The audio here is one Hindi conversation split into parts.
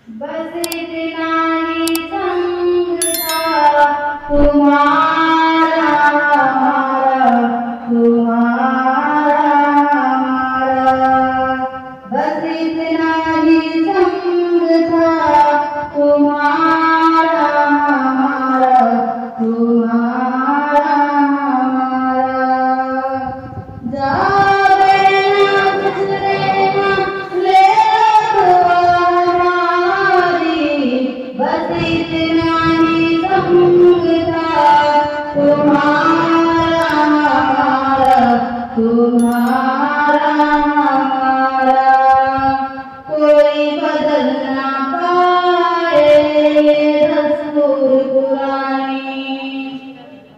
बस इतना ही संग था तुम्हारा हमारा, तुम्हारा हमारा। बस इतना ही संग था तुम्हारा हमारा, तुम्हारा हमारा। बस इतना ही संग था तुम्हारा हमारा, तुम्हारा हमारा। कोई बदल ना पाए ये दस्तूर पुरानी,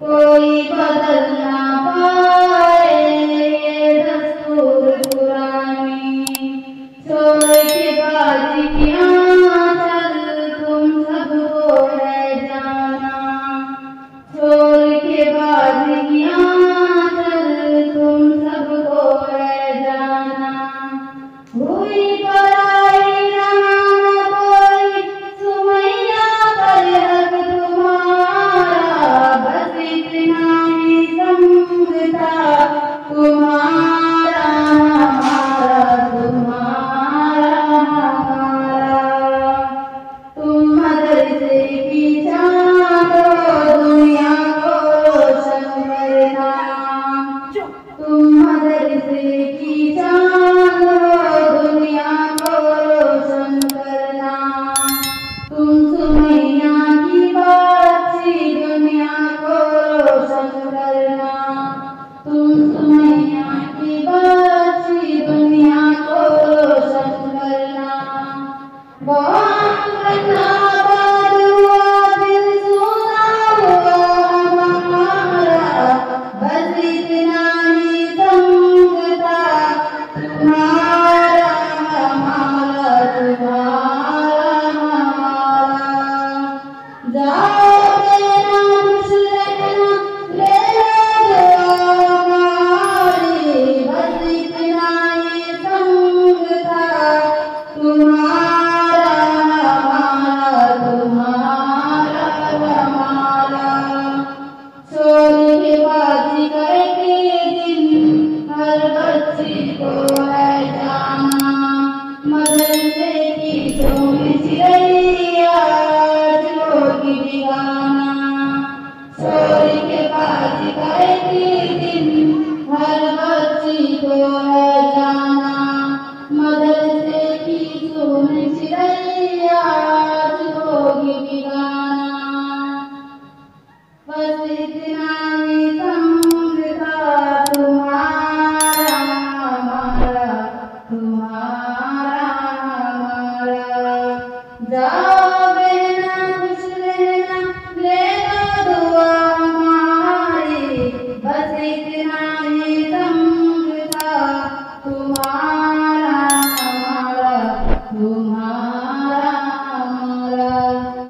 कोई बदल ना पाए ये दस्तूर पुरानी। छोड़ के बाजियां तुम सबको है जाना, छोड़ के बाजियां तुम सबको है जाना। हुई पराई ना कोई सुमैया पर हक तुम्हारा। बस इतना ही संग था तुम्हारा हमारा, तुम्हारा हमारा। तुम मदरसे की चाँद हो दुनिया को रोशन करना, तुम मदरसे की चाँद हो दुनिया को रोशन करना। तुम सुमैया की बादशाही दुनिया को रोशन करना, तुम सुमैया की बादशाही दुनिया को रोशन करना। बहुत बर्बाद हुआ दिल सोना हुआ हमारा। बस इतना ही संग था तुम्हारा हमारा, तुम्हारा हमारा। जाओ मेरा खुश रहना ले लो हमारी। बस इतना ही संग था तुम्हारा हमारा, तुम्हारा हमारा। छोड़ के बाजी करके दिन हर बच्ची को है जाना। मदरसे की चोम चिड़ैया होगी बिगाना। छोड़ के बाजी करके दिन हर बच्ची को है जाना। मदरसे की चोम चिड़ैया होगी बिगाना। बस इतना ही संग था तुम्हारा हमारा, तुम्हारा हमारा।